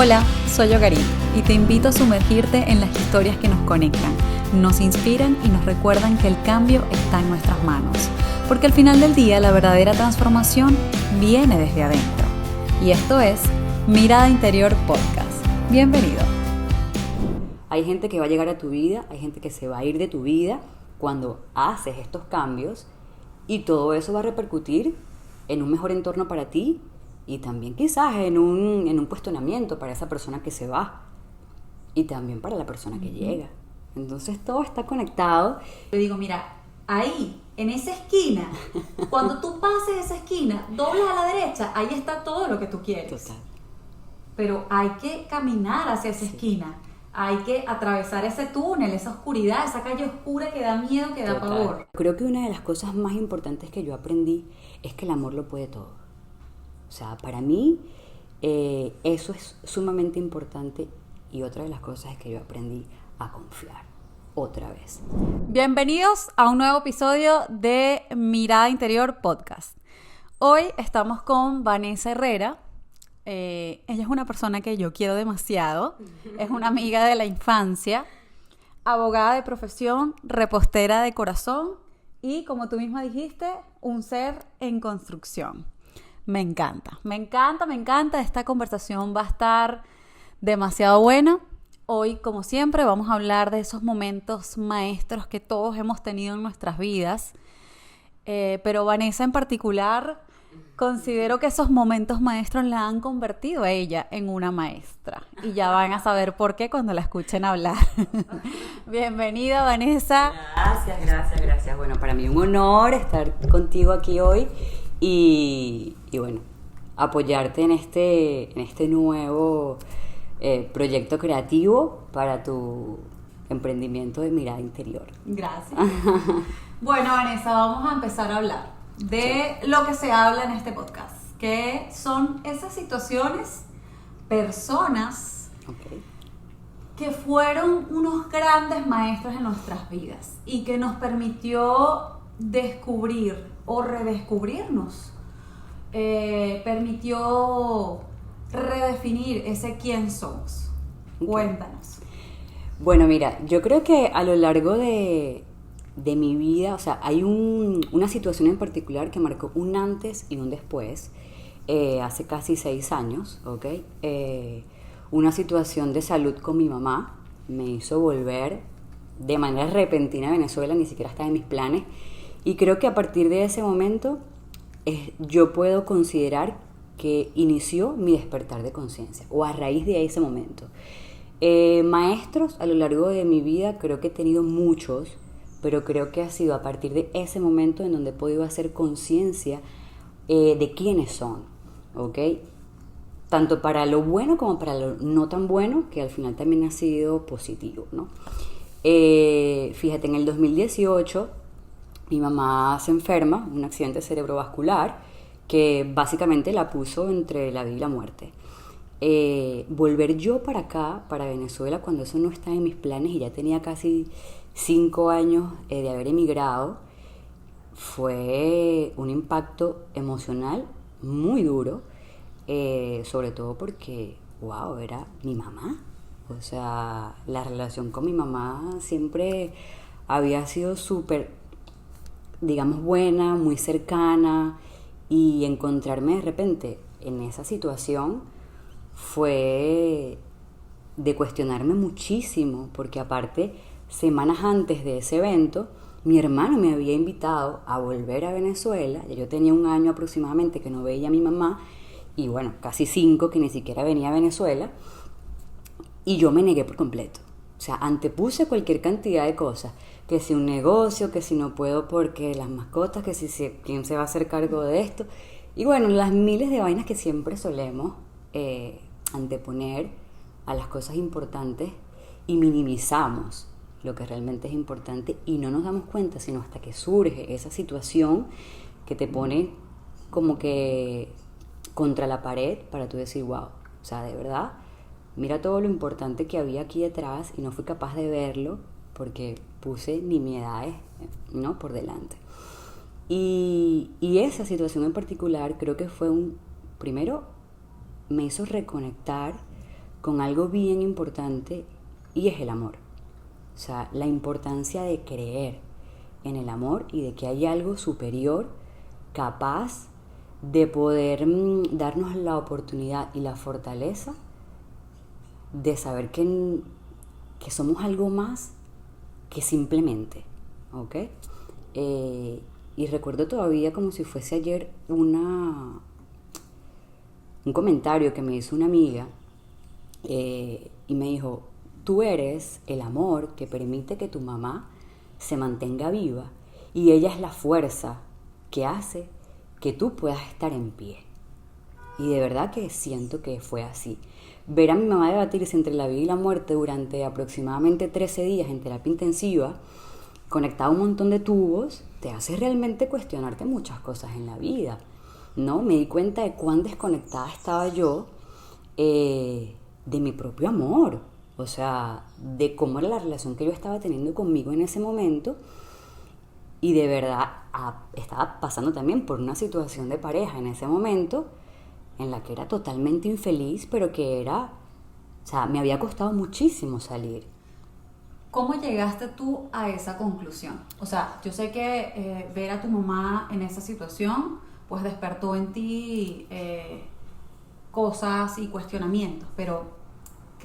Hola, soy Yogarín y te invito a sumergirte en las historias que nos conectan, nos inspiran y nos recuerdan que el cambio está en nuestras manos. Porque al final del día la verdadera transformación viene desde adentro. Y esto es Mirada Interior Podcast. Bienvenido. Hay gente que va a llegar a tu vida, hay gente que se va a ir de tu vida cuando haces estos cambios y todo eso va a repercutir en un mejor entorno para ti y también quizás en un cuestionamiento para esa persona que se va y también para la persona que llega. Entonces todo está conectado. Yo digo, mira, ahí, en esa esquina, cuando tú pases esa esquina, doblas a la derecha, ahí está todo lo que tú quieres. Total. Pero hay que caminar hacia esa esquina. Hay que atravesar ese túnel, esa oscuridad, esa calle oscura que da miedo, que da pavor. Creo que una de las cosas más importantes que yo aprendí es que el amor lo puede todo. O sea, para mí eso es sumamente importante y otra de las cosas es que yo aprendí a confiar otra vez. Bienvenidos a un nuevo episodio de Mirada Interior Podcast. Hoy estamos con Vanessa Herrera. Ella es una persona que yo quiero demasiado. Es una amiga de la infancia, abogada de profesión, repostera de corazón y, como tú misma dijiste, un ser en construcción. Me encanta. Esta conversación va a estar demasiado buena. Hoy, como siempre, vamos a hablar de esos momentos maestros que todos hemos tenido en nuestras vidas. Pero Vanessa en particular, considero que esos momentos maestros la han convertido a ella en una maestra. Y ya van a saber por qué cuando la escuchen hablar. Bienvenida, Vanessa. Gracias. Bueno, para mí un honor estar contigo aquí hoy y bueno, apoyarte en este nuevo proyecto creativo para tu emprendimiento de Mirada Interior. Gracias. Bueno, Vanessa, vamos a empezar a hablar de lo que se habla en este podcast, que son esas situaciones, personas que fueron unos grandes maestros en nuestras vidas y que nos permitió descubrir o redescubrirnos, permitió redefinir ese quién somos. Cuéntanos. Bueno, mira, yo creo que a lo largo de mi vida, o sea, hay una situación en particular que marcó un antes y un después, hace casi 6 años, ¿ok? Una situación de salud con mi mamá me hizo volver de manera repentina a Venezuela, ni siquiera estaba en mis planes, y creo que a partir de ese momento yo puedo considerar que inició mi despertar de conciencia, o a raíz de ese momento. Maestros a lo largo de mi vida creo que he tenido muchos, pero creo que ha sido a partir de ese momento en donde he podido hacer conciencia de quiénes son, ¿ok? Tanto para lo bueno como para lo no tan bueno, que al final también ha sido positivo, ¿no? Fíjate, en el 2018 mi mamá se enferma, un accidente cerebrovascular que básicamente la puso entre la vida y la muerte. Volver yo para acá, para Venezuela, cuando eso no estaba en mis planes y ya tenía casi 5 años de haber emigrado, fue un impacto emocional muy duro, sobre todo porque, wow, era mi mamá. O sea, la relación con mi mamá siempre había sido súper, digamos, buena, muy cercana, y encontrarme de repente en esa situación fue de cuestionarme muchísimo, porque aparte, semanas antes de ese evento, mi hermano me había invitado a volver a Venezuela. Ya yo tenía 1 año aproximadamente que no veía a mi mamá, y bueno, casi 5 que ni siquiera venía a Venezuela, y yo me negué por completo. O sea, antepuse cualquier cantidad de cosas, que si un negocio, que si no puedo porque las mascotas, que si quién se va a hacer cargo de esto, y bueno, las miles de vainas que siempre solemos anteponer a las cosas importantes y minimizamos lo que realmente es importante y no nos damos cuenta sino hasta que surge esa situación que te pone como que contra la pared para tú decir, wow, o sea, de verdad, mira todo lo importante que había aquí detrás y no fui capaz de verlo porque puse nimiedades, ¿no?, por delante. Y esa situación en particular creo que fue primero me hizo reconectar con algo bien importante y es el amor. O sea, la importancia de creer en el amor y de que hay algo superior capaz de poder darnos la oportunidad y la fortaleza de saber que somos algo más que simplemente, ¿ok? Y recuerdo todavía como si fuese ayer un comentario que me hizo una amiga y me dijo, tú eres el amor que permite que tu mamá se mantenga viva y ella es la fuerza que hace que tú puedas estar en pie. Y de verdad que siento que fue así. Ver a mi mamá debatirse entre la vida y la muerte durante aproximadamente 13 días en terapia intensiva, conectada a un montón de tubos, te hace realmente cuestionarte muchas cosas en la vida, ¿no? Me di cuenta de cuán desconectada estaba yo de mi propio amor, o sea, de cómo era la relación que yo estaba teniendo conmigo en ese momento. Y de verdad estaba pasando también por una situación de pareja en ese momento en la que era totalmente infeliz, pero que era, o sea, me había costado muchísimo salir. ¿Cómo llegaste tú a esa conclusión? O sea, yo sé que ver a tu mamá en esa situación, pues despertó en ti cosas y cuestionamientos, pero,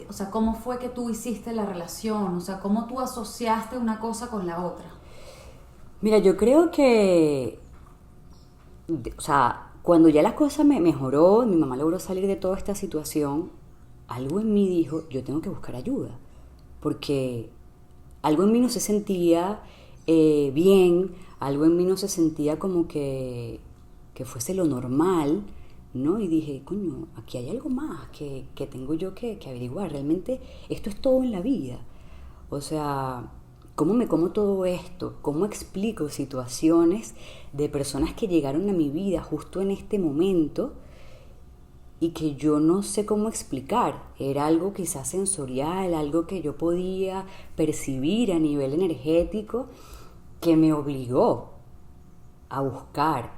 o sea, ¿cómo fue que tú hiciste la relación? O sea, ¿cómo tú asociaste una cosa con la otra? Mira, yo creo que, o sea, cuando ya la cosa me mejoró, mi mamá logró salir de toda esta situación, algo en mí dijo, yo tengo que buscar ayuda, porque algo en mí no se sentía bien, algo en mí no se sentía como que fuese lo normal, ¿no? Y dije, coño, aquí hay algo más que tengo yo que averiguar, realmente esto es todo en la vida, o sea, ¿cómo me como todo esto? ¿Cómo explico situaciones de personas que llegaron a mi vida justo en este momento y que yo no sé cómo explicar? Era algo quizás sensorial, algo que yo podía percibir a nivel energético que me obligó a buscar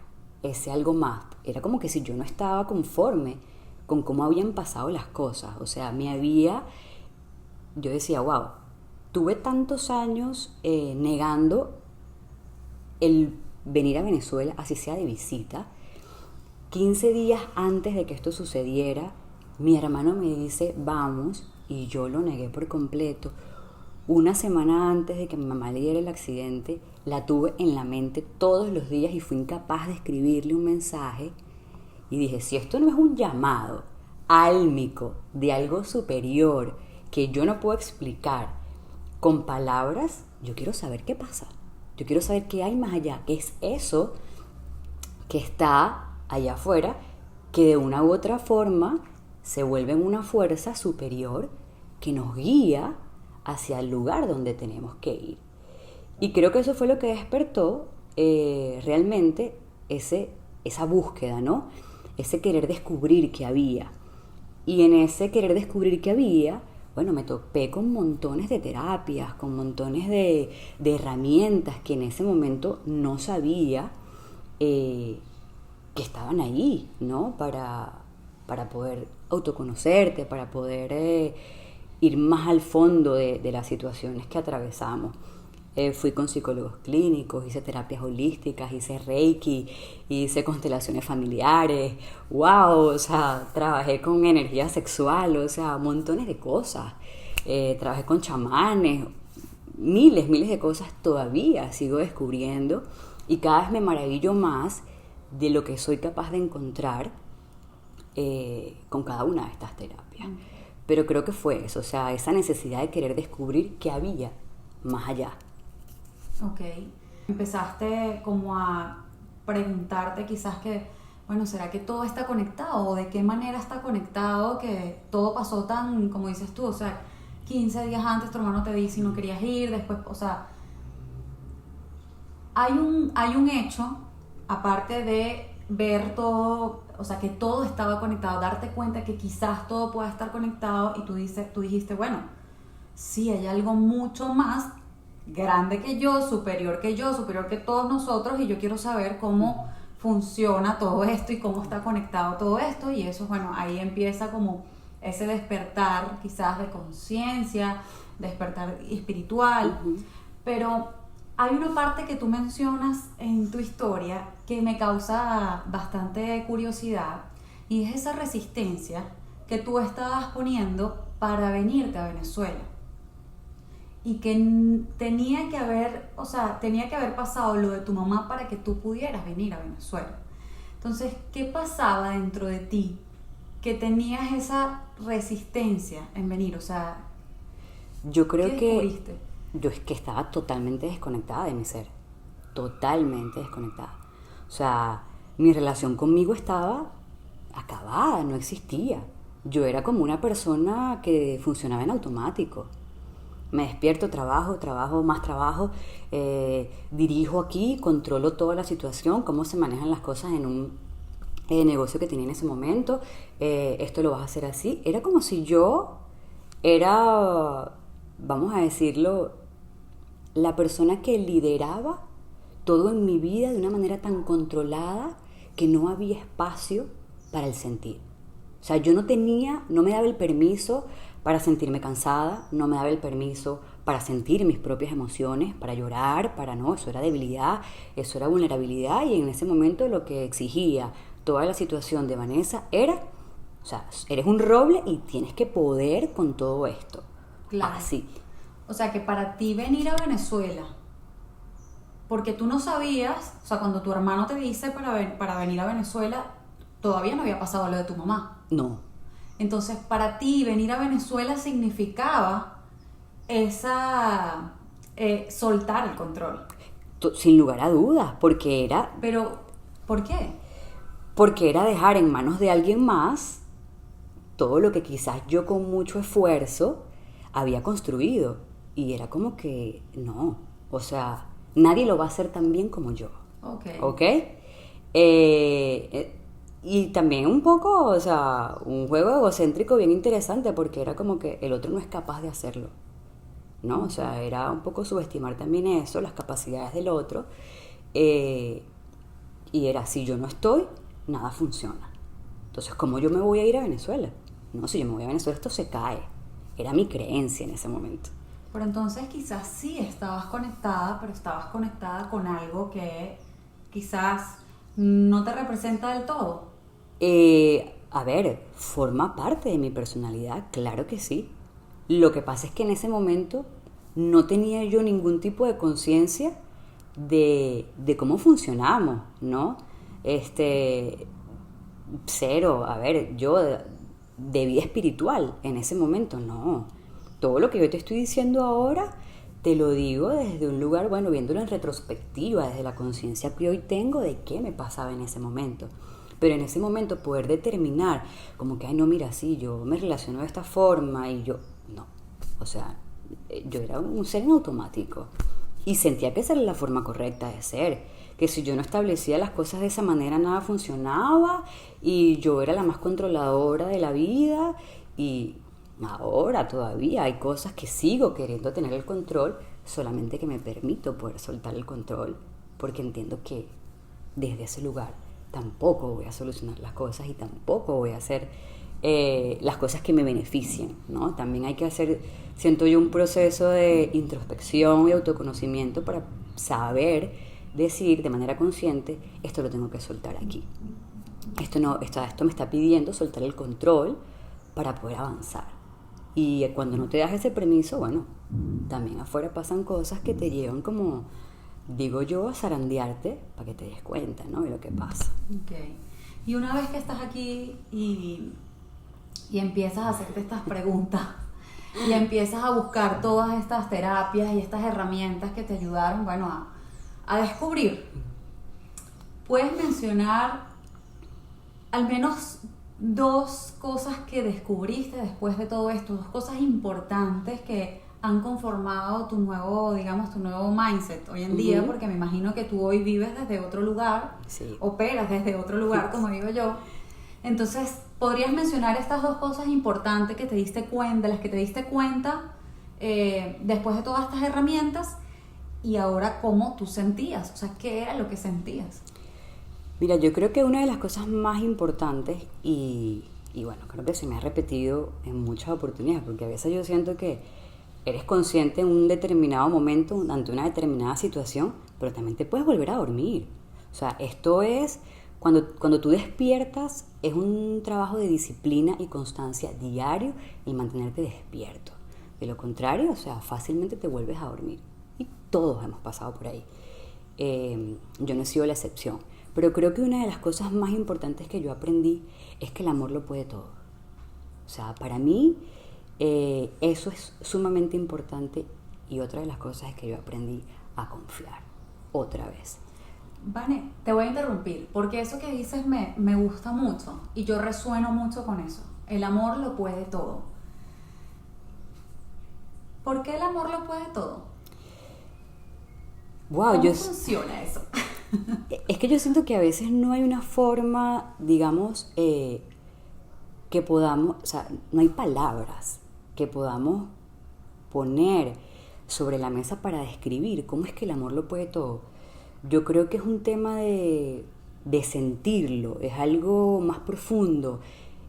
ese algo más. Era como que si yo no estaba conforme con cómo habían pasado las cosas. O sea, yo decía, wow, tuve tantos años negando el venir a Venezuela, así sea de visita. 15 días antes de que esto sucediera, mi hermano me dice, vamos, y yo lo negué por completo. Una semana antes de que mi mamá le diera el accidente, la tuve en la mente todos los días y fui incapaz de escribirle un mensaje. Y dije, si esto no es un llamado álmico de algo superior que yo no puedo explicar con palabras, yo quiero saber qué pasa. Yo quiero saber qué hay más allá, qué es eso que está allá afuera, que de una u otra forma se vuelve una fuerza superior que nos guía hacia el lugar donde tenemos que ir. Y creo que eso fue lo que despertó realmente esa búsqueda, ¿no? Ese querer descubrir que había. Y en ese querer descubrir que había, bueno, me topé con montones de terapias, con montones de herramientas que en ese momento no sabía que estaban ahí, ¿no? Para poder autoconocerte, para poder ir más al fondo de las situaciones que atravesamos. Fui con psicólogos clínicos, hice terapias holísticas, hice reiki, hice constelaciones familiares, wow, o sea, trabajé con energía sexual, o sea, montones de cosas. Trabajé con chamanes, miles de cosas todavía sigo descubriendo y cada vez me maravillo más de lo que soy capaz de encontrar con cada una de estas terapias. Pero creo que fue eso, o sea, esa necesidad de querer descubrir qué había más allá. Ok. Empezaste como a preguntarte quizás que, bueno, ¿será que todo está conectado? ¿O de qué manera está conectado que todo pasó tan, como dices tú, o sea, 15 días antes tu hermano te dice si no querías ir, después, o sea, hay un hecho, aparte de ver todo, o sea, que todo estaba conectado, darte cuenta que quizás todo pueda estar conectado y tú dijiste, bueno, sí, hay algo mucho más grande que yo, superior que todos nosotros y yo quiero saber cómo funciona todo esto y cómo está conectado todo esto y eso, bueno, ahí empieza como ese despertar quizás de conciencia, despertar espiritual, pero hay una parte que tú mencionas en tu historia que me causa bastante curiosidad y es esa resistencia que tú estabas poniendo para venirte a Venezuela y que tenía que haber pasado lo de tu mamá para que tú pudieras venir a Venezuela. Entonces, ¿qué pasaba dentro de ti que tenías esa resistencia en venir? O sea, Yo creo ¿qué que descubriste? yo es que estaba totalmente desconectada de mi ser, totalmente desconectada. O sea, mi relación conmigo estaba acabada, no existía. Yo era como una persona que funcionaba en automático. Me despierto, trabajo, más trabajo, dirijo aquí, controlo toda la situación, cómo se manejan las cosas en un negocio que tenía en ese momento, esto lo vas a hacer así. Era como si yo era, vamos a decirlo, la persona que lideraba todo en mi vida de una manera tan controlada que no había espacio para el sentir. O sea, yo no me daba el permiso para sentirme cansada, no me daba el permiso para sentir mis propias emociones, para llorar, eso era debilidad, eso era vulnerabilidad, y en ese momento lo que exigía toda la situación de Vanessa era, o sea, eres un roble y tienes que poder con todo esto. Claro. Así. O sea, que para ti venir a Venezuela, porque tú no sabías, o sea, cuando tu hermano te dice para venir a Venezuela, todavía no había pasado lo de tu mamá. No. Entonces, para ti venir a Venezuela significaba soltar el control. Sin lugar a dudas, porque era Pero, ¿por qué? porque era dejar en manos de alguien más todo lo que quizás yo con mucho esfuerzo había construido. Y era como que no, o sea, nadie lo va a hacer tan bien como yo. ¿Ok? Y también un poco, o sea, un juego egocéntrico bien interesante, porque era como que el otro no es capaz de hacerlo, ¿no? O sea, era un poco subestimar también eso, las capacidades del otro. Y era, si yo no estoy, nada funciona. Entonces, ¿cómo yo me voy a ir a Venezuela? No, si yo me voy a Venezuela, esto se cae. Era mi creencia en ese momento. Pero entonces quizás sí estabas conectada, pero estabas conectada con algo que quizás no te representa del todo. A ver, forma parte de mi personalidad, claro que sí. Lo que pasa es que en ese momento no tenía yo ningún tipo de conciencia de cómo funcionamos, ¿no? Cero, a ver, yo de vida espiritual en ese momento, no. Todo lo que yo te estoy diciendo ahora, te lo digo desde un lugar, bueno, viéndolo en retrospectiva, desde la conciencia que hoy tengo de qué me pasaba en ese momento. Pero en ese momento poder determinar, como que, ay, no, mira, sí, yo me relaciono de esta forma y yo, no. O sea, yo era un ser en automático y sentía que esa era la forma correcta de ser, que si yo no establecía las cosas de esa manera nada funcionaba y yo era la más controladora de la vida. Y ahora todavía hay cosas que sigo queriendo tener el control, solamente que me permito poder soltar el control, porque entiendo que desde ese lugar tampoco voy a solucionar las cosas y tampoco voy a hacer las cosas que me beneficien, ¿no? También hay que hacer, siento yo, un proceso de introspección y autoconocimiento para saber decir de manera consciente, esto lo tengo que soltar aquí. Esto me está pidiendo soltar el control para poder avanzar. Y cuando no te das ese permiso, bueno, también afuera pasan cosas que te llevan, como digo yo, a zarandearte para que te des cuenta, ¿no? De lo que pasa. Okay. Y una vez que estás aquí y empiezas a hacerte estas preguntas y empiezas a buscar todas estas terapias y estas herramientas que te ayudaron, bueno, a descubrir, ¿puedes mencionar al menos 2 cosas que descubriste después de todo esto, 2 cosas importantes que han conformado tu nuevo mindset hoy en día? Porque me imagino que tú hoy vives desde otro lugar, sí, operas desde otro lugar, como digo yo. Entonces, ¿podrías mencionar estas 2 cosas importantes que te diste cuenta, de las que te diste cuenta después de todas estas herramientas, y ahora cómo tú sentías? O sea, ¿qué era lo que sentías? Mira, yo creo que una de las cosas más importantes y y bueno, creo que se me ha repetido en muchas oportunidades, porque a veces yo siento que eres consciente en un determinado momento, ante una determinada situación, pero también te puedes volver a dormir. O sea, esto es, cuando tú despiertas, es un trabajo de disciplina y constancia diario el mantenerte despierto. De lo contrario, o sea, fácilmente te vuelves a dormir. Y todos hemos pasado por ahí. Yo no he sido la excepción. Pero creo que una de las cosas más importantes que yo aprendí es que el amor lo puede todo. O sea, para mí eso es sumamente importante, y otra de las cosas es que yo aprendí a confiar otra vez. Vane, te voy a interrumpir porque eso que dices me gusta mucho y yo resueno mucho con eso. El amor lo puede todo. ¿Por qué el amor lo puede todo? Wow, ¿Cómo funciona eso? Es que yo siento que a veces no hay una forma, digamos, que podamos, o sea, no hay palabras que podamos poner sobre la mesa para describir cómo es que el amor lo puede todo. Yo creo que es un tema de sentirlo, es algo más profundo,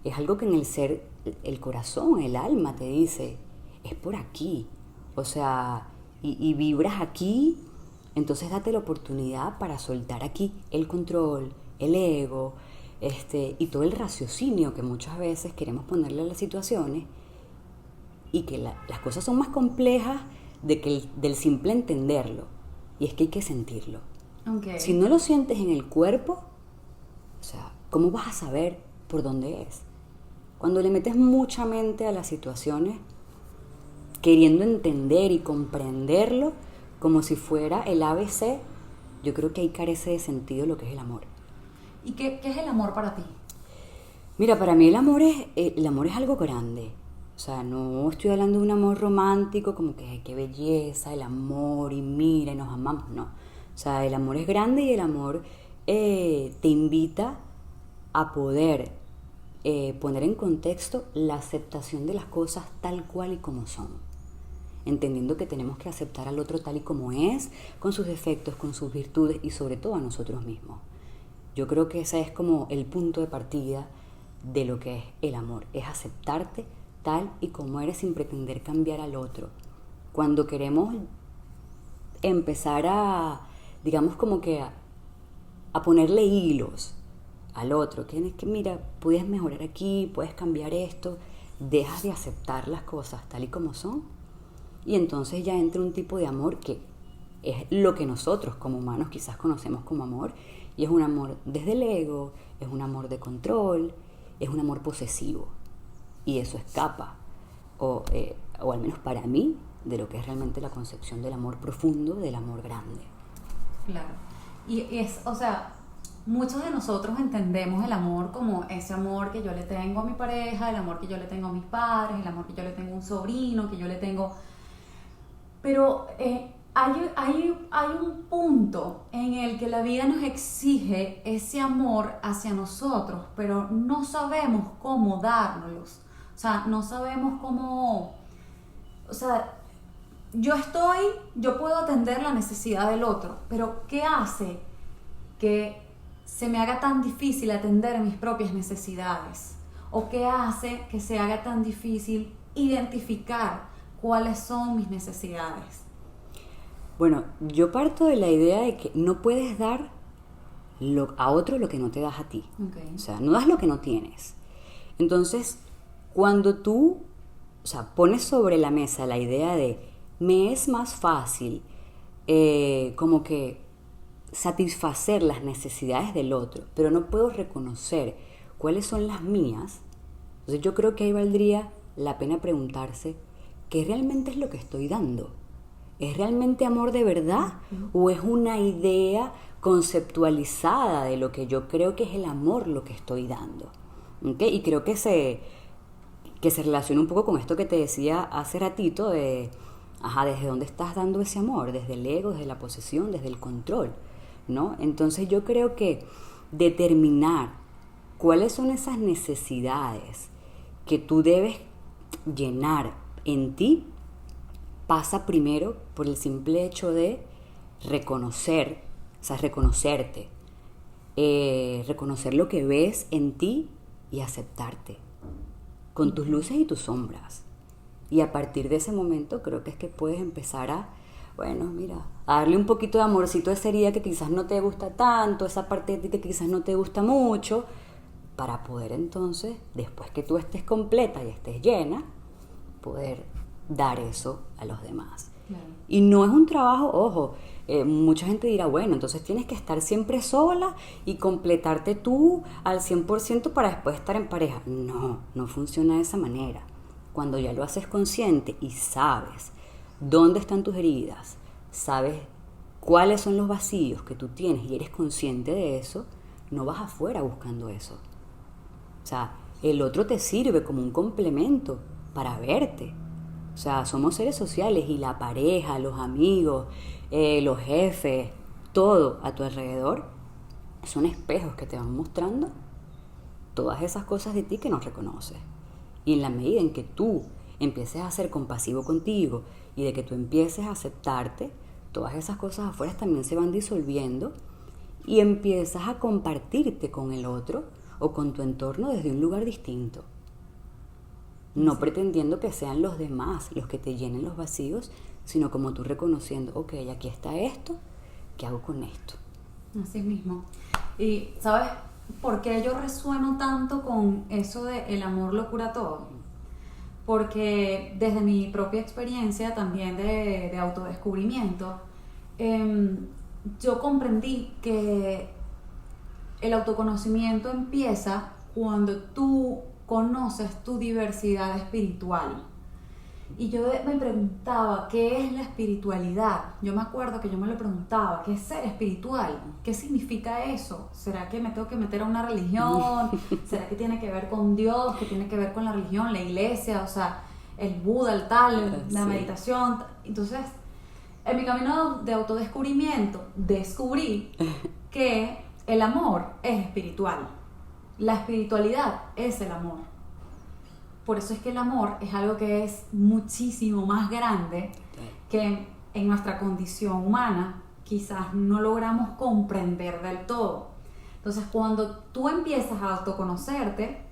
es algo que en el ser, el corazón, el alma te dice, es por aquí, o sea, y vibras aquí. Entonces date la oportunidad para soltar aquí el control, el ego, y todo el raciocinio que muchas veces queremos ponerle a las situaciones, y que las cosas son más complejas del simple entenderlo. Y es que hay que sentirlo. Okay. Si no lo sientes en el cuerpo, o sea, ¿cómo vas a saber por dónde es? Cuando le metes mucha mente a las situaciones, queriendo entender y comprenderlo, como si fuera el ABC, yo creo que ahí carece de sentido lo que es el amor. ¿Y qué es el amor para ti? Mira, para mí el amor es algo grande. O sea, no estoy hablando de un amor romántico como que ay, qué belleza, el amor y mira, y nos amamos, no. O sea, el amor es grande, y el amor te invita a poder poner en contexto la aceptación de las cosas tal cual y como son. Entendiendo que tenemos que aceptar al otro tal y como es, con sus defectos, con sus virtudes y sobre todo a nosotros mismos. Yo creo que ese es como el punto de partida de lo que es el amor, es aceptarte tal y como eres sin pretender cambiar al otro. Cuando queremos empezar a, digamos como que a ponerle hilos al otro, que mira, puedes mejorar aquí, puedes cambiar esto, dejas de aceptar las cosas tal y como son. Y entonces ya entra un tipo de amor que es lo que nosotros como humanos quizás conocemos como amor, y es un amor desde el ego, es un amor de control, es un amor posesivo, y eso escapa, o al menos para mí, de lo que es realmente la concepción del amor profundo, del amor grande. Claro, y es, o sea, muchos de nosotros entendemos el amor como ese amor que yo le tengo a mi pareja, el amor que yo le tengo a mis padres, el amor que yo le tengo a un sobrino, que yo le tengo... Pero hay un punto en el que la vida nos exige ese amor hacia nosotros, pero no sabemos cómo dárnoslos. O sea, no sabemos cómo... O sea, yo puedo atender la necesidad del otro, pero ¿qué hace que se me haga tan difícil atender mis propias necesidades? ¿O qué hace que se haga tan difícil identificar cuáles son mis necesidades? Bueno, yo parto de la idea de que no puedes dar a otro lo que no te das a ti. Okay. O sea, no das lo que no tienes. Entonces, cuando tú, o sea, pones sobre la mesa la idea de me es más fácil como que satisfacer las necesidades del otro, pero no puedo reconocer cuáles son las mías, entonces yo creo que ahí valdría la pena preguntarse ¿qué realmente es lo que estoy dando? ¿Es realmente amor de verdad? ¿O es una idea conceptualizada de lo que yo creo que es el amor lo que estoy dando? ¿Okay? Y creo que se relaciona un poco con esto que te decía hace ratito de, ¿desde dónde estás dando ese amor? Desde el ego, desde la posesión, desde el control, ¿no? Entonces yo creo que determinar cuáles son esas necesidades que tú debes llenar en ti pasa primero por el simple hecho de reconocer, o sea, reconocerte, reconocer lo que ves en ti y aceptarte. con tus luces y tus sombras. Y a partir de ese momento creo que es que puedes empezar a, bueno, mira, a darle un poquito de amorcito a esa herida que quizás no te gusta tanto, esa parte de ti que quizás no te gusta mucho, para poder entonces, después que tú estés completa y estés llena, poder dar eso a los demás. Claro. Y no es un trabajo, ojo, mucha gente dirá, bueno, entonces tienes que estar siempre sola y completarte tú al 100% para después estar en pareja. No, no funciona de esa manera. Cuando ya lo haces consciente y sabes dónde están tus heridas, sabes cuáles son los vacíos que tú tienes y eres consciente de eso, no vas afuera buscando eso. O sea, el otro te sirve como un complemento para verte. O sea, somos seres sociales y la pareja, los amigos, los jefes, todo a tu alrededor son espejos que te van mostrando todas esas cosas de ti que no reconoces. Y en la medida en que tú empieces a ser compasivo contigo y de que tú empieces a aceptarte, todas esas cosas afuera también se van disolviendo y empiezas a compartirte con el otro o con tu entorno desde un lugar distinto. No pretendiendo que sean los demás los que te llenen los vacíos, sino como tú reconociendo, ok, aquí está esto, ¿qué hago con esto? Así mismo. Y, ¿sabes por qué yo resueno tanto con eso de el amor lo cura todo? Porque desde mi propia experiencia también de autodescubrimiento, yo comprendí que el autoconocimiento empieza cuando tú conoces tu diversidad espiritual. Y yo me preguntaba, ¿qué es la espiritualidad? Yo me acuerdo que yo me lo preguntaba, ¿qué es ser espiritual? ¿Qué significa eso? ¿Será que me tengo que meter a una religión? ¿Será que tiene que ver con Dios? ¿Que tiene que ver con la religión, la iglesia? O sea, el Buda, el tal, la meditación. Entonces, en mi camino de autodescubrimiento, descubrí que el amor es espiritual. La espiritualidad es el amor. Por eso es que el amor es algo que es muchísimo más grande que en nuestra condición humana quizás no logramos comprender del todo. Entonces, cuando tú empiezas a autoconocerte,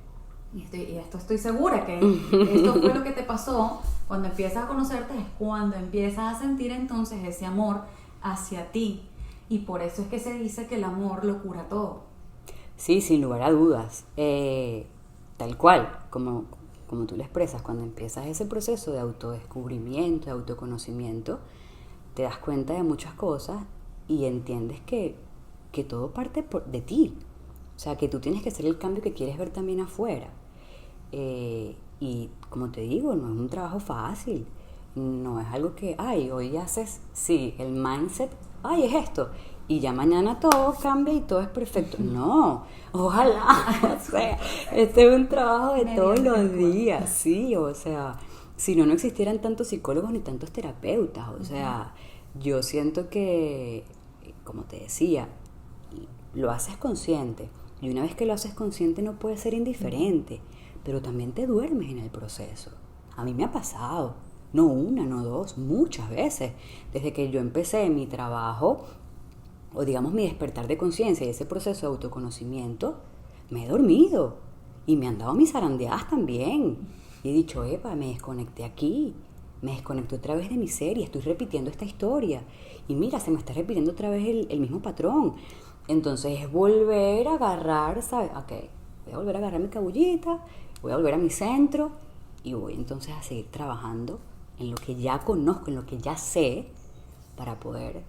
y esto estoy segura que esto fue lo que te pasó, cuando empiezas a conocerte es cuando empiezas a sentir entonces ese amor hacia ti. Y por eso es que se dice que el amor lo cura todo. Sí, sin lugar a dudas. Tal cual, como tú lo expresas, cuando empiezas ese proceso de autodescubrimiento, de autoconocimiento, te das cuenta de muchas cosas y entiendes que todo parte de ti. O sea, que tú tienes que hacer el cambio que quieres ver también afuera. Y como te digo, no es un trabajo fácil. No es algo que, hoy haces, sí, el mindset, es esto. Y ya mañana todo cambia y todo es perfecto. No, ojalá. O sea, este es un trabajo de todos los días, sí. O sea, si no existieran tantos psicólogos ni tantos terapeutas. O sea, yo siento que, como te decía, lo haces consciente. Y una vez que lo haces consciente no puedes ser indiferente. Pero también te duermes en el proceso. A mí me ha pasado. No una, no dos, muchas veces. Desde que yo empecé mi trabajo, o digamos mi despertar de conciencia y ese proceso de autoconocimiento, me he dormido y me han dado mis zarandeadas también. Y he dicho, me desconecté aquí, me desconecté otra vez de mi serie, estoy repitiendo esta historia. Y mira, se me está repitiendo otra vez el mismo patrón. Entonces es volver a agarrar, ¿sabes? Ok, voy a volver a agarrar mi cabullita, voy a volver a mi centro y voy entonces a seguir trabajando en lo que ya conozco, en lo que ya sé, para poder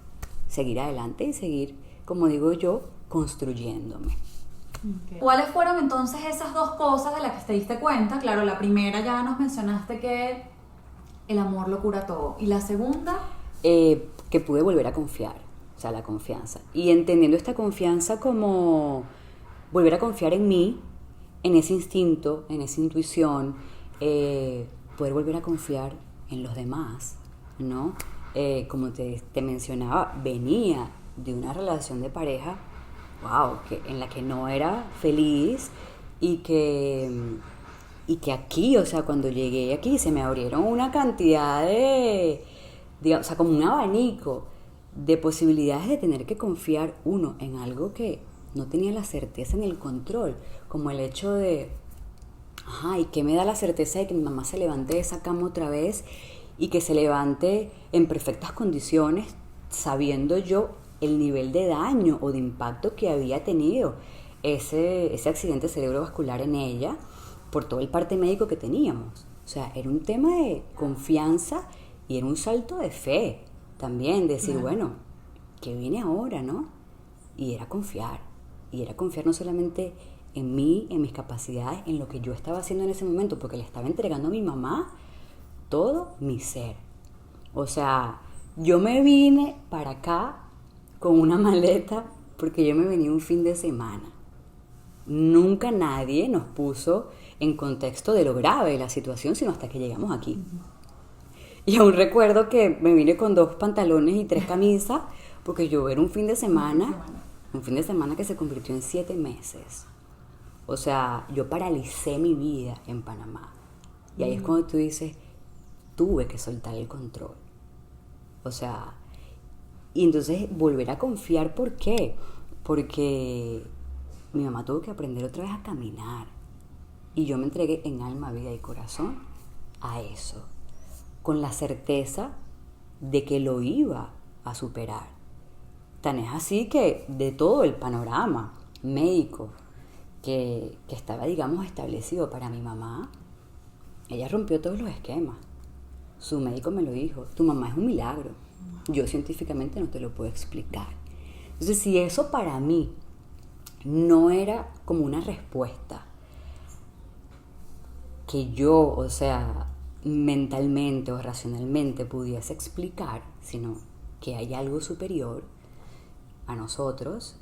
seguir adelante y seguir, como digo yo, construyéndome. Okay. ¿Cuáles fueron entonces esas dos cosas de las que te diste cuenta? Claro, la primera ya nos mencionaste que el amor lo cura todo. ¿Y la segunda? Que pude volver a confiar, o sea, la confianza. Y entendiendo esta confianza como volver a confiar en mí, en ese instinto, en esa intuición, poder volver a confiar en los demás, ¿no? Como te mencionaba, venía de una relación de pareja, en la que no era feliz y que aquí, o sea, cuando llegué aquí se me abrieron una cantidad digamos, o sea, como un abanico de posibilidades de tener que confiar uno en algo que no tenía la certeza ni el control, como el hecho de, Ajá, ¿y qué me da la certeza de que mi mamá se levante de esa cama otra vez y que se levante en perfectas condiciones, sabiendo yo el nivel de daño o de impacto que había tenido ese accidente cerebrovascular en ella por todo el parte médico que teníamos? O sea, era un tema de confianza y era un salto de fe también, decir, Claro. bueno, ¿qué viene ahora, no? Y era confiar no solamente en mí, en mis capacidades, en lo que yo estaba haciendo en ese momento, porque le estaba entregando a mi mamá todo mi ser. O sea, yo me vine para acá con una maleta porque yo me venía un fin de semana. Nunca nadie nos puso en contexto de lo grave de la situación, sino hasta que llegamos aquí. Y aún recuerdo que me vine con 2 pantalones y 3 camisas, porque yo era un fin de semana que se convirtió en 7 meses. O sea, yo paralicé mi vida en Panamá. Y ahí es cuando tú dices, tuve que soltar el control. O sea, y entonces volver a confiar, ¿por qué? Porque mi mamá tuvo que aprender otra vez a caminar. Y yo me entregué en alma, vida y corazón a eso, con la certeza de que lo iba a superar. Tan es así que de todo el panorama médico que estaba, digamos, establecido para mi mamá, ella rompió todos los esquemas. Su médico me lo dijo, tu mamá es un milagro. Yo científicamente no te lo puedo explicar. Entonces, si eso para mí no era como una respuesta que yo, o sea, mentalmente o racionalmente pudiese explicar, sino que hay algo superior a nosotros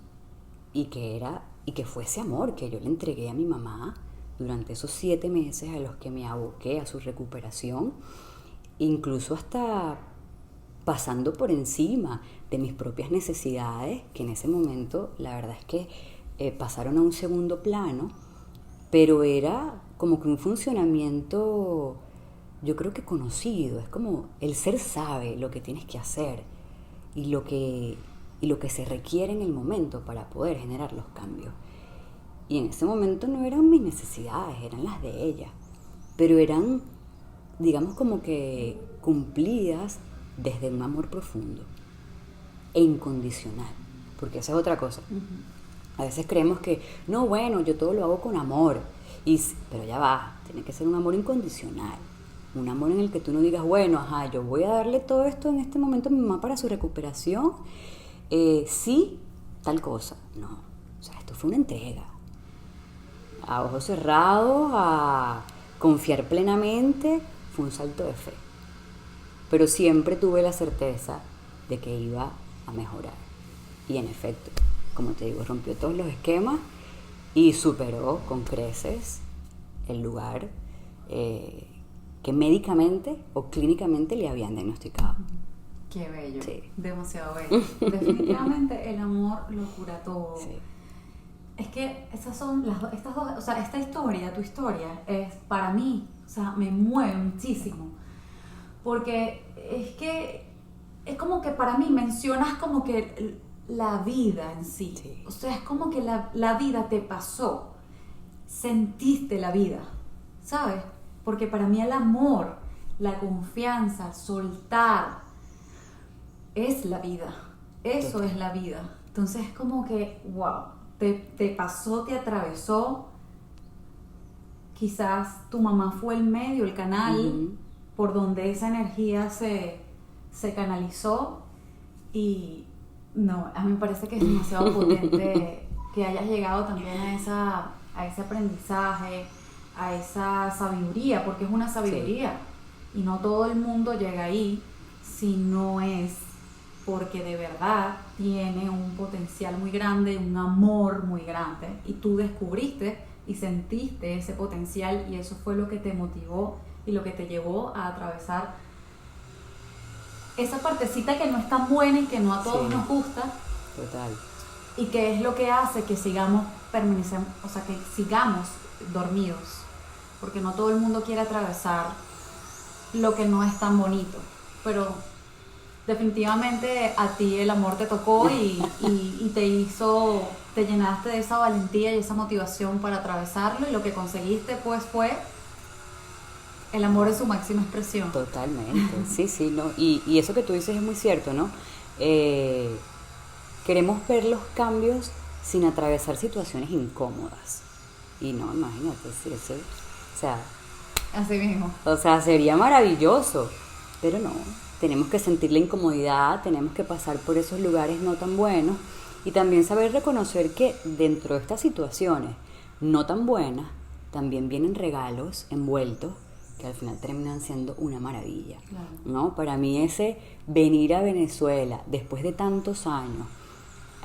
y que fue ese amor que yo le entregué a mi mamá durante esos 7 meses a los que me aboqué a su recuperación, incluso hasta pasando por encima de mis propias necesidades, que en ese momento la verdad es que pasaron a un segundo plano, pero era como que un funcionamiento, yo creo que conocido. Es como el ser sabe lo que tienes que hacer y lo que se requiere en el momento para poder generar los cambios. Y en ese momento no eran mis necesidades, eran las de ella, pero eran, digamos, como que cumplidas desde un amor profundo e incondicional, porque esa es otra cosa. A veces creemos que, no, bueno, yo todo lo hago con amor, pero ya va, tiene que ser un amor incondicional, un amor en el que tú no digas, bueno, ajá, yo voy a darle todo esto en este momento a mi mamá para su recuperación, sí, tal cosa. No, o sea, esto fue una entrega, a ojos cerrados, a confiar plenamente, fue un salto de fe. Pero siempre tuve la certeza de que iba a mejorar. Y en efecto, como te digo, rompió todos los esquemas y superó con creces el lugar que médicamente o clínicamente le habían diagnosticado. Qué bello, Sí. demasiado bello. Definitivamente el amor lo cura todo. Sí. Es que esas son estas dos, o sea, esta historia, tu historia, es para mí, o sea, me mueve muchísimo. Porque es que es como que para mí mencionas como que la vida en sí. Sí. O sea, es como que la vida te pasó, sentiste la vida, ¿sabes? Porque para mí el amor, la confianza, soltar, es la vida. Eso Total. es la vida. Entonces es como que, wow, te pasó, te atravesó. Quizás tu mamá fue el medio, el canal por donde esa energía se canalizó. Y no, a mí me parece que es demasiado potente que hayas llegado también a ese aprendizaje, a esa sabiduría, porque es una sabiduría. Sí. Y no todo el mundo llega ahí si no es porque de verdad tiene un potencial muy grande, un amor muy grande, y tú descubriste y sentiste ese potencial, y eso fue lo que te motivó y lo que te llevó a atravesar esa partecita que no es tan buena y que no a todos nos gusta. Total. Y que es lo que hace que sigamos o sea, que sigamos dormidos, porque no todo el mundo quiere atravesar lo que no es tan bonito, pero definitivamente a ti el amor te tocó y te llenaste de esa valentía y esa motivación para atravesarlo, y lo que conseguiste pues fue el amor en su máxima expresión. Totalmente, sí, ¿no? Y eso que tú dices es muy cierto, ¿no? Queremos ver los cambios sin atravesar situaciones incómodas. Y no, imagínate, sí, eso, o sea... Así mismo. O sea, sería maravilloso, pero no. Tenemos que sentir la incomodidad, tenemos que pasar por esos lugares no tan buenos y también saber reconocer que dentro de estas situaciones no tan buenas también vienen regalos envueltos que al final terminan siendo una maravilla, claro. ¿no? Para mí ese venir a Venezuela después de tantos años,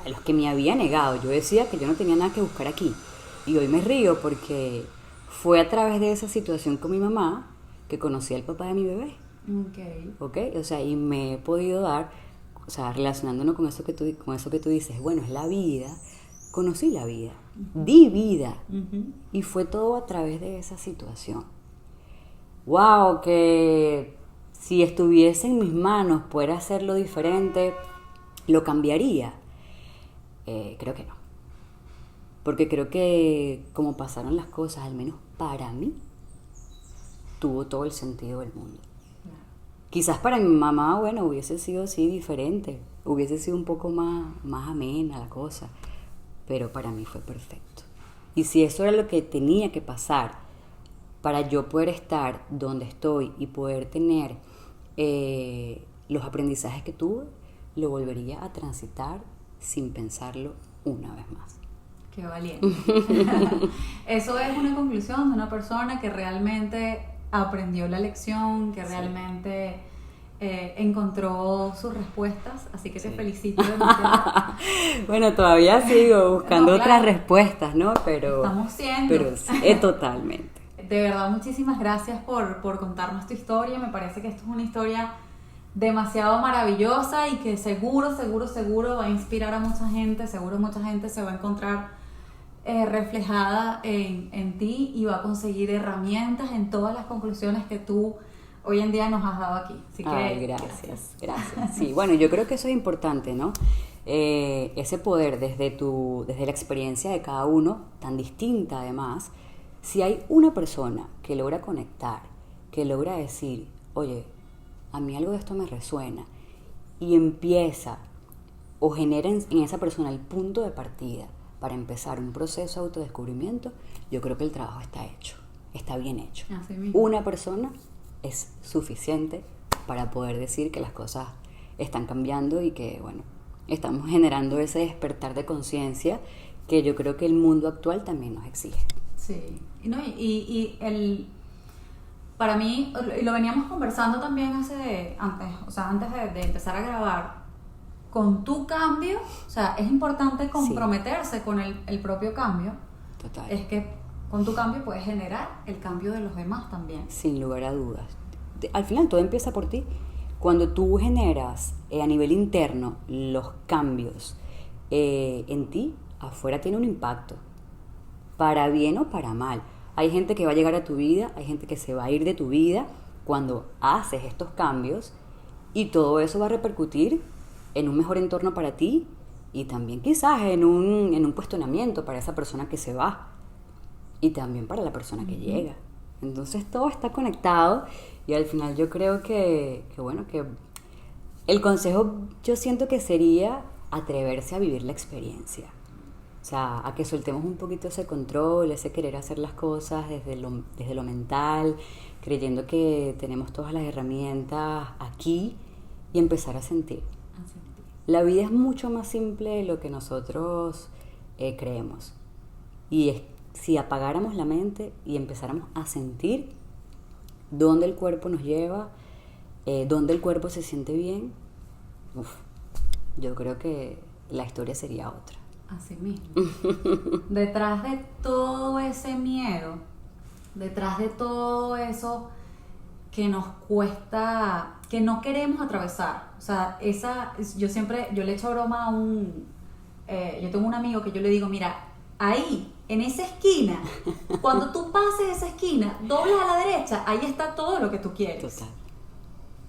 a los que me había negado, yo decía que yo no tenía nada que buscar aquí, y hoy me río porque fue a través de esa situación con mi mamá que conocí al papá de mi bebé. Ok, o sea, y me he podido dar, o sea, relacionándonos con eso que tú dices, bueno, es la vida, conocí la vida, di vida, y fue todo a través de esa situación. Wow, que si estuviese en mis manos poder hacerlo diferente, ¿lo cambiaría? Creo que no. Porque creo que como pasaron las cosas, al menos para mí, tuvo todo el sentido del mundo. Quizás para mi mamá, bueno, hubiese sido sí diferente, hubiese sido un poco más amena la cosa, pero para mí fue perfecto. Y si eso era lo que tenía que pasar para yo poder estar donde estoy y poder tener los aprendizajes que tuve, lo volvería a transitar sin pensarlo una vez más. Qué valiente. Eso es una conclusión de una persona que realmente aprendió la lección, que realmente encontró sus respuestas, así que te felicito demasiado. Bueno, todavía sigo buscando otras respuestas, ¿no? Pero estamos siendo. Pero sí, totalmente. De verdad, muchísimas gracias por contarnos tu historia. Me parece que esto es una historia demasiado maravillosa y que seguro va a inspirar a mucha gente. Seguro mucha gente se va a encontrar reflejada en ti y va a conseguir herramientas en todas las conclusiones que tú hoy en día nos has dado aquí. Así que, ay, gracias. Sí, bueno, yo creo que eso es importante, ¿no? Ese poder desde la experiencia de cada uno, tan distinta además. Si hay una persona que logra conectar, que logra decir, oye, a mí algo de esto me resuena, y empieza o genera en esa persona el punto de partida para empezar un proceso de autodescubrimiento, yo creo que el trabajo está hecho, está bien hecho. Así mismo. Una persona es suficiente para poder decir que las cosas están cambiando y que, bueno, estamos generando ese despertar de conciencia que yo creo que el mundo actual también nos exige. Sí, para mí, y lo veníamos conversando también antes de empezar a grabar, con tu cambio, o sea, es importante comprometerse con el propio cambio. Total. Es que con tu cambio puedes generar el cambio de los demás también. Sin lugar a dudas. Al final todo empieza por ti. Cuando tú generas a nivel interno los cambios en ti, afuera tiene un impacto, para bien o para mal. Hay gente que va a llegar a tu vida, hay gente que se va a ir de tu vida cuando haces estos cambios, y todo eso va a repercutir en un mejor entorno para ti y también quizás en un cuestionamiento para esa persona que se va y también para la persona que llega. Entonces todo está conectado y al final yo creo que el consejo yo siento que sería atreverse a vivir la experiencia. O sea, a que soltemos un poquito ese control, ese querer hacer las cosas desde lo mental, creyendo que tenemos todas las herramientas aquí y empezar a sentir. La vida es mucho más simple de lo que nosotros creemos. Y si apagáramos la mente y empezáramos a sentir dónde el cuerpo nos lleva, dónde el cuerpo se siente bien, yo creo que la historia sería otra. Así mismo. Detrás de todo ese miedo, detrás de todo eso que nos cuesta, que no queremos atravesar, o sea, yo le echo broma yo tengo un amigo que yo le digo, mira, ahí, en esa esquina, cuando tú pases esa esquina, doblas a la derecha, ahí está todo lo que tú quieres. Total.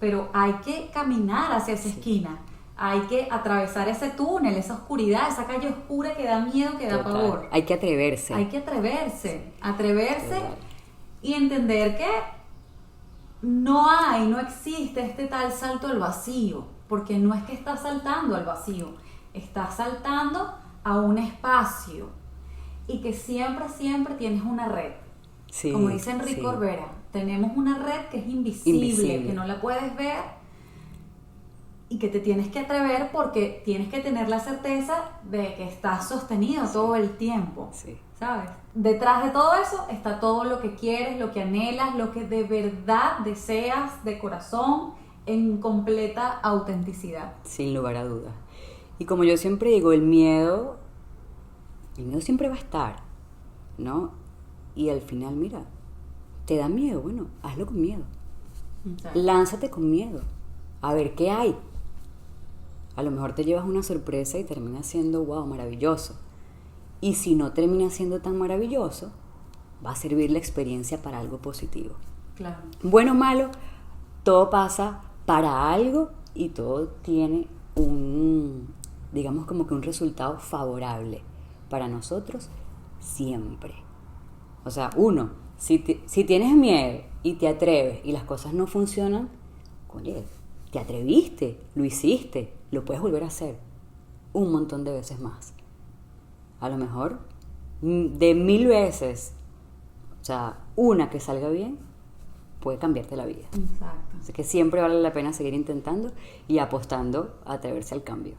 pero hay que caminar hacia esa esquina. Hay que atravesar ese túnel, esa oscuridad, esa calle oscura que da miedo, que da pavor. Hay que atreverse. Hay que atreverse. Atreverse Total. y entender que no existe este tal salto al vacío, porque no es que estás saltando al vacío, estás saltando a un espacio y que siempre tienes una red. Sí, como dice Enrique Orbera, tenemos una red que es invisible, que no la puedes ver y que te tienes que atrever porque tienes que tener la certeza de que estás sostenido todo el tiempo, ¿sabes? Detrás de todo eso está todo lo que quieres, lo que anhelas, lo que de verdad deseas de corazón, en completa autenticidad. Sin lugar a dudas. Y como yo siempre digo, el miedo siempre va a estar, ¿no? Y al final, mira, te da miedo, bueno, hazlo con miedo. Exacto. Lánzate con miedo, a ver qué hay. A lo mejor te llevas una sorpresa y termina siendo, wow, maravilloso. Y si no termina siendo tan maravilloso, va a servir la experiencia para algo positivo. Claro. Bueno o malo, todo pasa para algo y todo tiene digamos como que un resultado favorable para nosotros siempre. O sea, si tienes miedo y te atreves y las cosas no funcionan, oye, te atreviste, lo hiciste, lo puedes volver a hacer un montón de veces más. A lo mejor de 1000 veces, o sea, una que salga bien puede cambiarte la vida. Exacto. Así que siempre vale la pena seguir intentando y apostando a atreverse al cambio.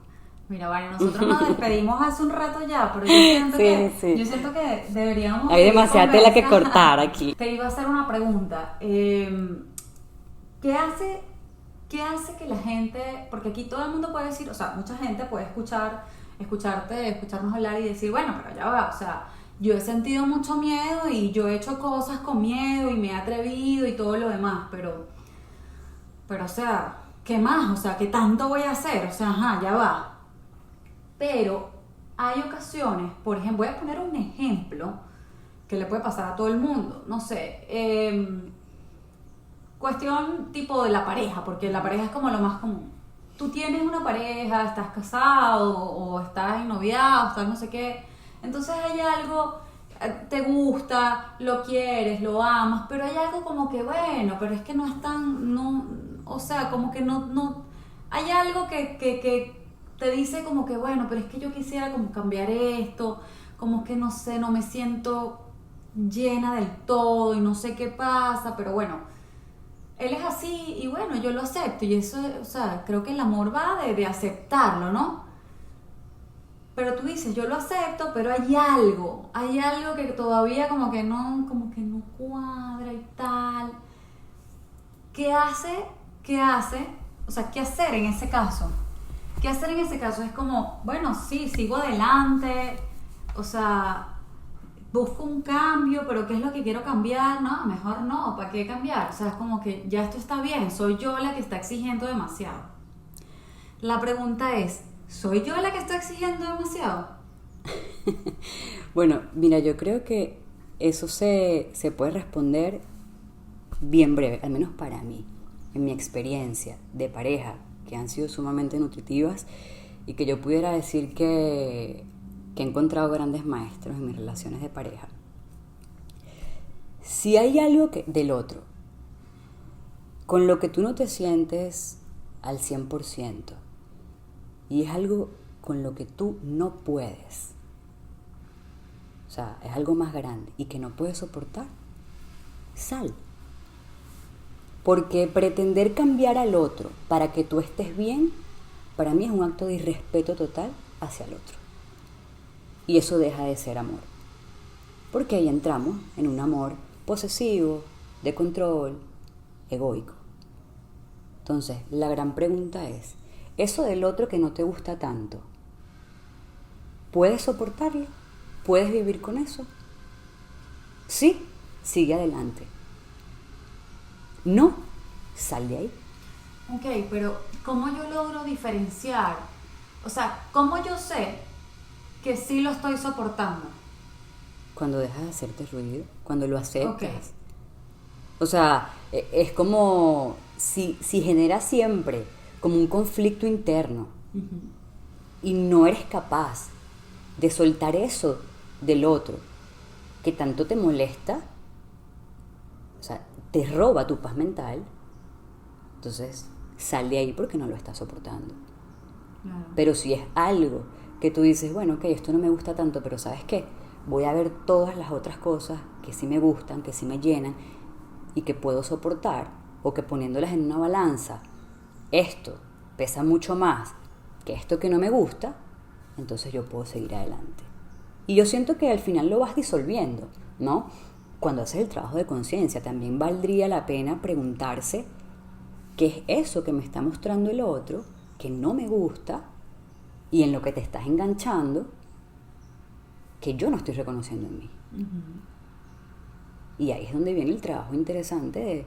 Mira, vale, nosotros nos despedimos hace un rato ya, pero yo siento que deberíamos... Hay demasiada tela que cortar aquí. Te iba a hacer una pregunta. ¿Qué hace que la gente... Porque aquí todo el mundo puede decir, o sea, mucha gente puede escucharnos hablar y decir, bueno, pero ya va, o sea, yo he sentido mucho miedo y yo he hecho cosas con miedo y me he atrevido y todo lo demás, pero o sea, ¿qué más? O sea, ¿qué tanto voy a hacer? O sea, ya va. Pero hay ocasiones, por ejemplo, voy a poner un ejemplo que le puede pasar a todo el mundo, no sé, cuestión tipo de la pareja, porque la pareja es como lo más común. Tú tienes una pareja, estás casado o estás ennoviado, estás no sé qué, entonces hay algo, te gusta, lo quieres, lo amas, pero hay algo como que bueno, pero es que no es tan, no, o sea, como que no, hay algo que te dice como que bueno, pero es que yo quisiera como cambiar esto, como que no sé, no me siento llena del todo y no sé qué pasa, pero bueno, él es así y bueno, yo lo acepto y eso, o sea, creo que el amor va de aceptarlo, ¿no? Pero tú dices, yo lo acepto, pero hay algo que todavía como que no cuadra y tal. ¿Qué hace? O sea, ¿qué hacer en ese caso? ¿Qué hacer en ese caso? Es como, bueno, sí, sigo adelante, o sea, busco un cambio, pero ¿qué es lo que quiero cambiar? No, mejor no, ¿para qué cambiar? O sea, es como que ya esto está bien, soy yo la que está exigiendo demasiado. La pregunta es, ¿soy yo la que está exigiendo demasiado? Bueno, mira, yo creo que eso se puede responder bien breve, al menos para mí, en mi experiencia de pareja, que han sido sumamente nutritivas y que yo pudiera decir que he encontrado grandes maestros en mis relaciones de pareja. Si hay algo del otro con lo que tú no te sientes al 100% y es algo con lo que tú no puedes, o sea, es algo más grande y que no puedes soportar, sal. Porque pretender cambiar al otro para que tú estés bien, para mí es un acto de irrespeto total hacia el otro. Y eso deja de ser amor. Porque ahí entramos en un amor posesivo, de control, egoico. Entonces, la gran pregunta es, eso del otro que no te gusta tanto, ¿puedes soportarlo? ¿Puedes vivir con eso? Sí, sigue adelante. No, sal de ahí. Ok, pero ¿cómo yo logro diferenciar? O sea, ¿cómo yo sé que sí lo estoy soportando? Cuando dejas de hacerte ruido, cuando lo aceptas. Okay. O sea, es como si genera siempre como un conflicto interno y no eres capaz de soltar eso del otro que tanto te molesta, o sea, te roba tu paz mental, entonces sal de ahí porque no lo estás soportando. Claro. Pero si es algo que tú dices, bueno, ok, esto no me gusta tanto, pero ¿sabes qué? Voy a ver todas las otras cosas que sí me gustan, que sí me llenan y que puedo soportar, o que poniéndolas en una balanza, esto pesa mucho más que esto que no me gusta, entonces yo puedo seguir adelante. Y yo siento que al final lo vas disolviendo, ¿no? Cuando haces el trabajo de conciencia, también valdría la pena preguntarse qué es eso que me está mostrando el otro, que no me gusta, y en lo que te estás enganchando, que yo no estoy reconociendo en mí. Y ahí es donde viene el trabajo interesante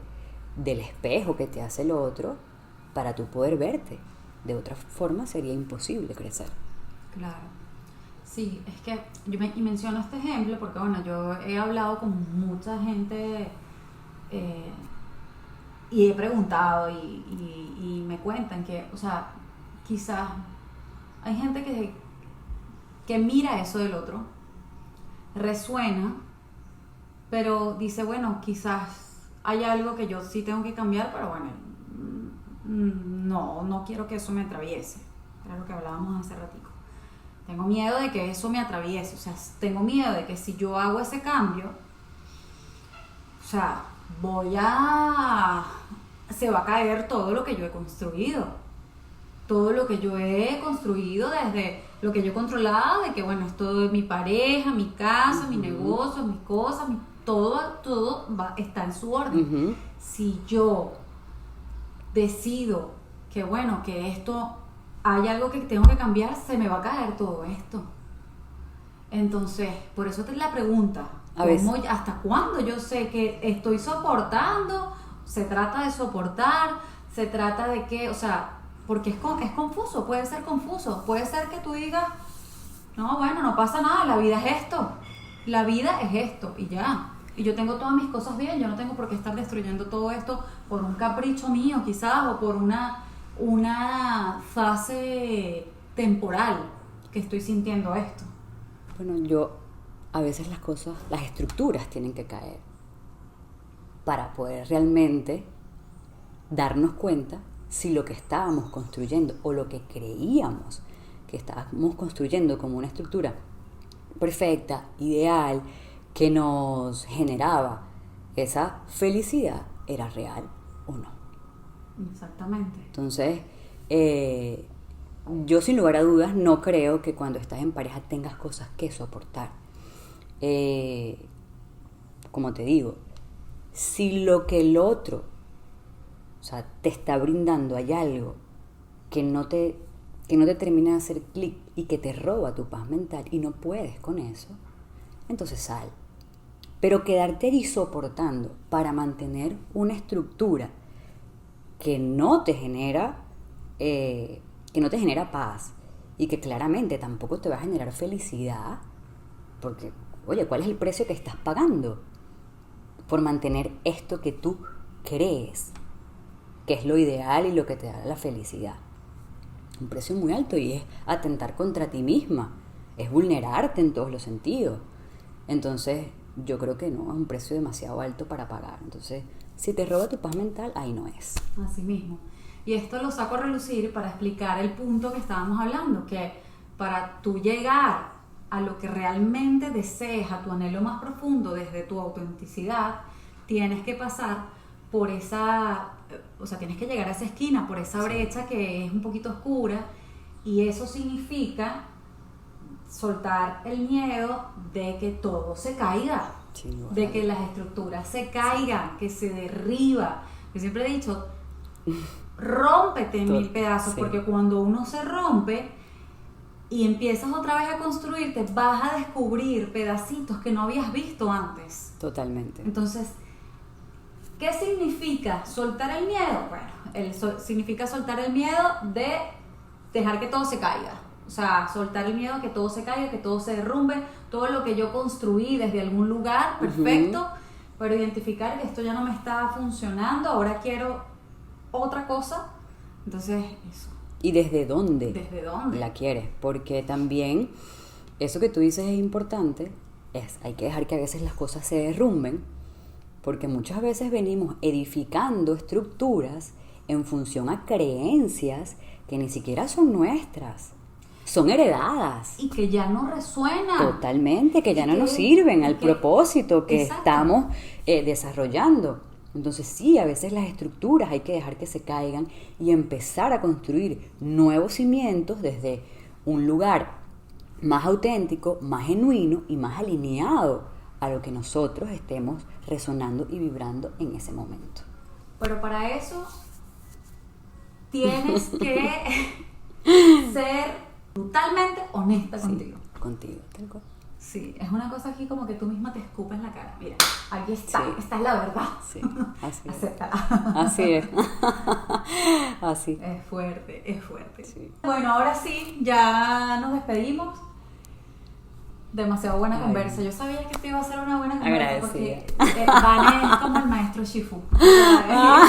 del espejo que te hace el otro para tú poder verte. De otra forma sería imposible crecer. Claro. Sí, es que y menciono este ejemplo porque, bueno, yo he hablado con mucha gente y he preguntado y me cuentan que, o sea, quizás hay gente que mira eso del otro, resuena, pero dice, bueno, quizás hay algo que yo sí tengo que cambiar, pero bueno, no quiero que eso me atraviese. Era lo que hablábamos hace ratico. Tengo miedo de que eso me atraviese, o sea, tengo miedo de que si yo hago ese cambio, o sea, se va a caer todo lo que yo he construido. Todo lo que yo he construido desde lo que yo controlaba, de que bueno, es todo mi pareja, mi casa, mi negocio, mis cosas, todo está en su orden. Si yo decido que bueno, que esto hay algo que tengo que cambiar, se me va a caer todo esto. Entonces, por eso te la pregunta, ¿hasta cuándo yo sé que estoy soportando? Se trata de soportar, se trata de que, o sea, porque es confuso, puede ser confuso, puede ser que tú digas, no, bueno, no pasa nada, la vida es esto y ya. Y yo tengo todas mis cosas bien, yo no tengo por qué estar destruyendo todo esto por un capricho mío quizás, o por una fase temporal que estoy sintiendo esto. Bueno, a veces las estructuras tienen que caer para poder realmente darnos cuenta si lo que estábamos construyendo o lo que creíamos que estábamos construyendo como una estructura perfecta, ideal, que nos generaba esa felicidad, era real o no. Exactamente. Entonces, yo sin lugar a dudas no creo que cuando estás en pareja tengas cosas que soportar. Como te digo, si lo que el otro, o sea, te está brindando hay algo que no te termina de hacer clic y que te roba tu paz mental y no puedes con eso, entonces sal. Pero quedarte ahí soportando para mantener una estructura que no te genera paz y que claramente tampoco te va a generar felicidad, porque, oye, ¿cuál es el precio que estás pagando por mantener esto que tú crees que es lo ideal y lo que te da la felicidad? Un precio muy alto, y es atentar contra ti misma, es vulnerarte en todos los sentidos. Entonces yo creo que no, es un precio demasiado alto para pagar. Entonces, si te roba tu paz mental, ahí no es. Así mismo. Y esto lo saco a relucir para explicar el punto que estábamos hablando, que para tú llegar a lo que realmente desees, a tu anhelo más profundo desde tu autenticidad, tienes que pasar por tienes que llegar a esa esquina, por esa brecha que es un poquito oscura, y eso significa soltar el miedo de que todo se caiga, de que las estructuras se caigan, que se derriba. Yo siempre he dicho, rómpete en 1000 pedazos, porque cuando uno se rompe y empiezas otra vez a construirte, vas a descubrir pedacitos que no habías visto antes. Totalmente. Entonces, ¿qué significa soltar el miedo? Bueno, significa soltar el miedo de dejar que todo se caiga. O sea, soltar el miedo a que todo se caiga, que todo se derrumbe, todo lo que yo construí desde algún lugar perfecto, pero identificar que esto ya no me está funcionando, ahora quiero otra cosa. Entonces, eso. ¿Y desde dónde? ¿Desde dónde? La quieres, porque también eso que tú dices es importante, hay que dejar que a veces las cosas se derrumben, porque muchas veces venimos edificando estructuras en función a creencias que ni siquiera son nuestras, son heredadas. Y que ya no resuenan. Totalmente, que ya no nos sirven al propósito que estamos desarrollando. Entonces sí, a veces las estructuras hay que dejar que se caigan y empezar a construir nuevos cimientos desde un lugar más auténtico, más genuino y más alineado a lo que nosotros estemos resonando y vibrando en ese momento. Pero para eso tienes que ser brutalmente honesta contigo. Contigo, tal cual. Sí, es una cosa aquí como que tú misma te escupes en la cara. Mira, aquí está, Sí. esta es la verdad. Sí, así es. Acéptala. Así es. Así. Es fuerte, es fuerte. Sí. Bueno, ahora sí, ya nos despedimos. Demasiado buena conversa. Yo sabía que te iba a ser una buena conversa Agradecida. porque Vane es como el maestro Shifu. O sea,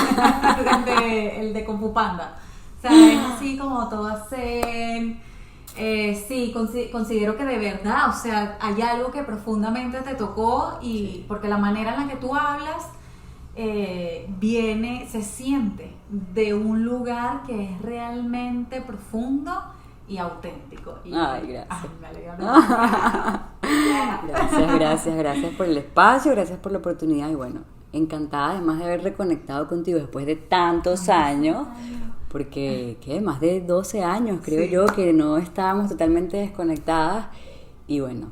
el de Kung Fu Panda. O sea, es así como todo zen. Sí, considero que de verdad, o sea, hay algo que profundamente te tocó y porque la manera en la que tú hablas se siente de un lugar que es realmente profundo y auténtico. Y, Ay, gracias. Ay, me alegra. Gracias por el espacio, gracias por la oportunidad y bueno, encantada además de haber reconectado contigo después de tantos años, porque ¿qué? Más de 12 años creo yo que no estábamos totalmente desconectadas y bueno,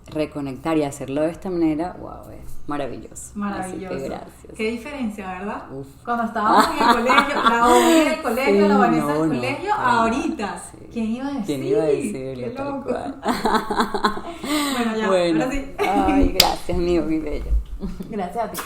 reconectar y hacerlo de esta manera, wow, es maravilloso. Maravilloso. Así que gracias. Qué diferencia, ¿verdad? Uf. Cuando estábamos en el colegio, la Omi del colegio, Sí, la Vanessa del no, colegio, para ahorita. nada, sí. ¿Quién iba a decir? ¿Quién iba a decirlo? Qué Tal loco. cual. Bueno, ya, Bueno, ahora sí. ay, gracias, amigo, mi bello. Gracias a ti.